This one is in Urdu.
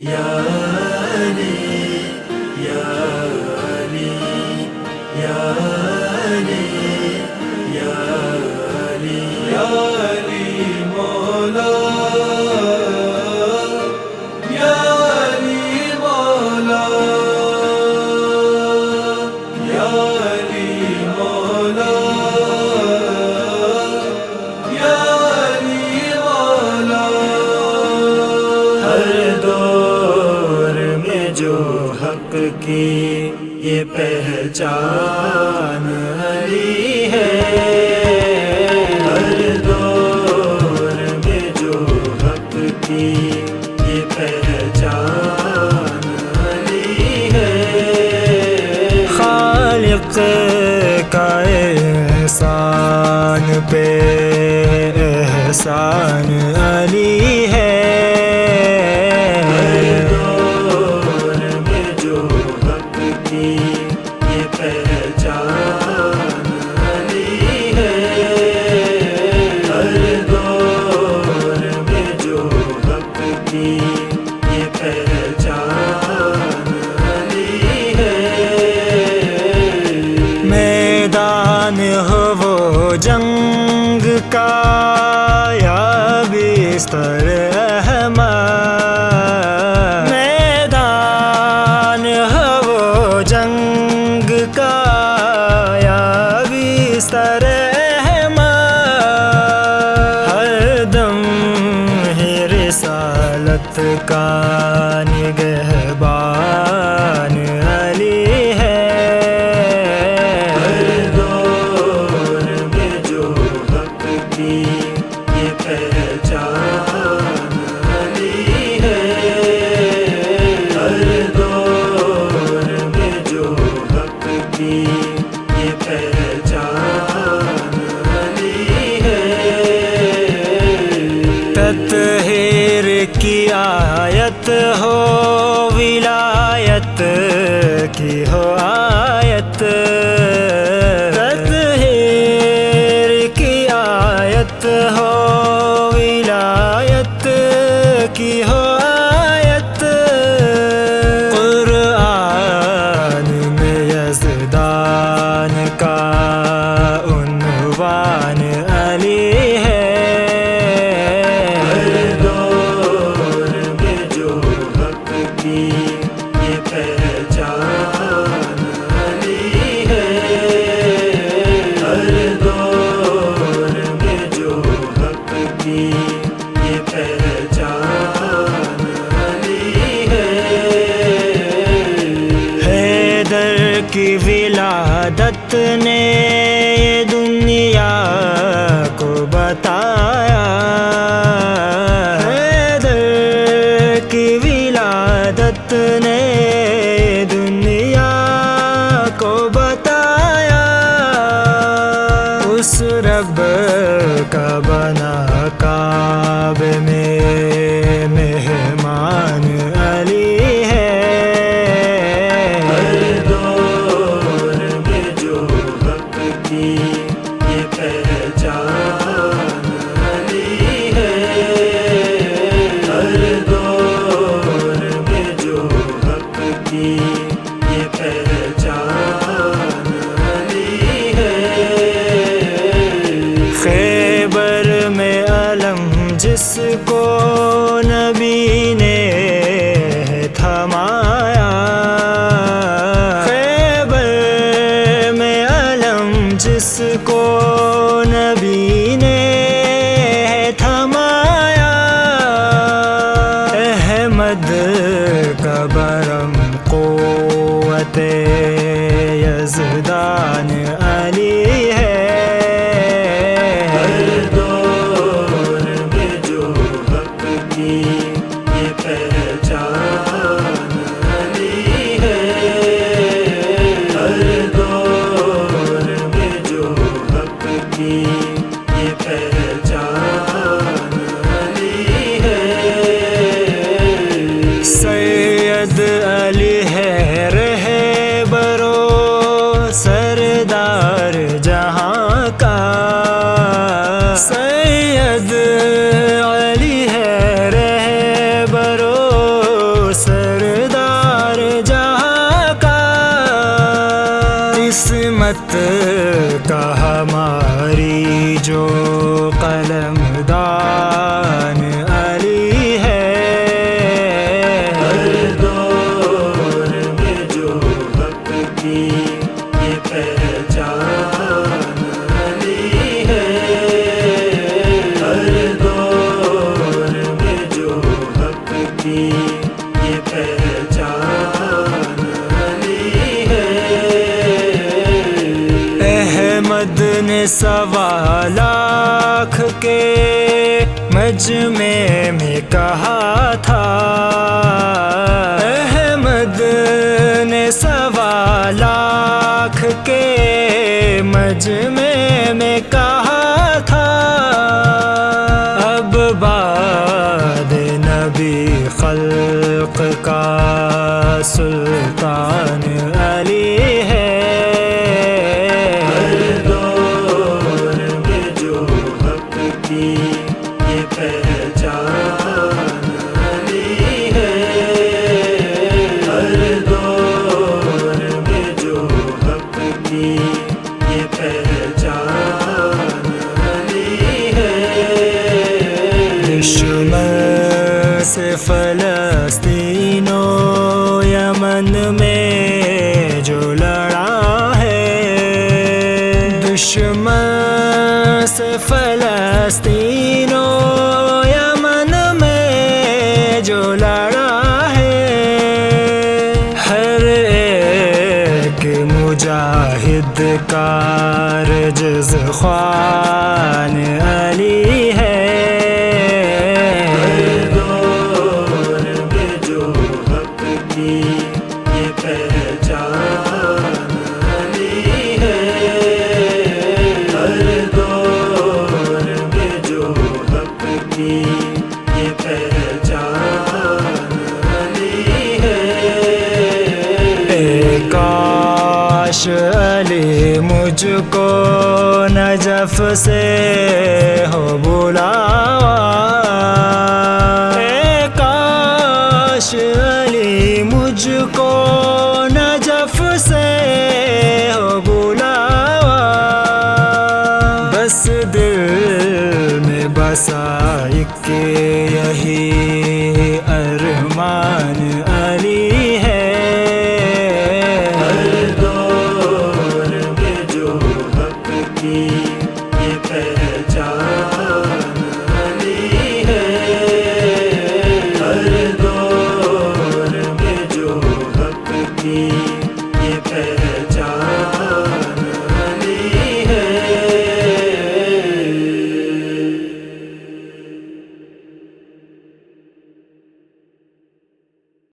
یا علی یا علی یا علی یا علی یا علی مولا یا علی مولا یا علی مولا یا علی مولا ہر دور میں جو حق کی یہ پہچان علی ہے، ہر دور میں جو حق کی یہ پہچان علی ہے، خالق کا احسان پہ احسان علی ہے، یہ پہچان علی ہے، ہر دور میں جو حق کی یہ پہچان علی ہے، میدان ہو وہ جنگ کا یا بستر احمد، جنگ کا یا بستر احمد، ہر دم ہی رسالت کا نگہبان علی ہے، ہر دور میں جو حق کی یہ پہچان علی ہے، ہر دور کی یہ پہچان علی ہے، تطہیر کی آیت ہو ولایت کی ہو آیت، تطہیر کی آیت ہو ولایت کی ہو آیت، یزدان کا عنوان علی ہے، ہر دور میں جو حق کی یہ پہچان علی ہے، ہر دور میں جو حق کی یہ پہچان علی ہے، حیدر کی ولادت نے یہ دنیا کو بتایا، حیدر کی ولادت نے دنیا کو بتایا، اس رب کا بنا کعبے میں مہمان علی ہے، یہ پہچان علی ہے، ہر دور میں جو حق کی یہ پہچان علی ہے، خیبر میں علم جس کو نبی نے تھمایا، جس کو نبی نے تھمایا، احمد کا برم قوت یزدان علی ہے، ہر دور میں جو حق کی یہ پہچان علی ہے، ہر دور کی یہ پہچان علی ہے، سید علی ہے رہبر و سردار جہاں کا، سید علی ہے رہبر و عصمت کا ہماری جو قلمدان علی ہے، ہر دور میں جو حق کی یہ پہچان علی ہے، ہر دور میں جو حق کی یہ پہچان علی ہے۔ احمد نے 1.25 لاکھ کے مجمع میں کہا تھا، احمد نے 1.25 لاکھ کے مجمع میں کہا تھا، اب بعد نبی خلق کا سلطان علی ہے۔ ہر دور میں جو حق کی یہ پہچان علی ہے، ہر دور میں جو حق کی یہ پہچان علی ہے۔ دشمن سے فلسطین و یمن میں جو لڑا ہے، دشمن سے فلسطین و یمن میں جو لڑا ہے، ہر ایک مجاہد کا رجز خوان علی ہے۔ ہر دور میں جو حق کی یہ پہچان علی ہے، ہر دور میں جو حق کی یہ پہچان علی ہے۔ اے کاش علی مجھ کو نجف سے ہو بلاوا، اے کاش علی مجھ کو نجف سے ہو بلاوا، بس دل میں بسا ایک یہی ارمان علی ہے۔ ہر دور میں جو حق کی یہ پہچان علی ہے، ہر دور میں جو حق کی یہ پہچان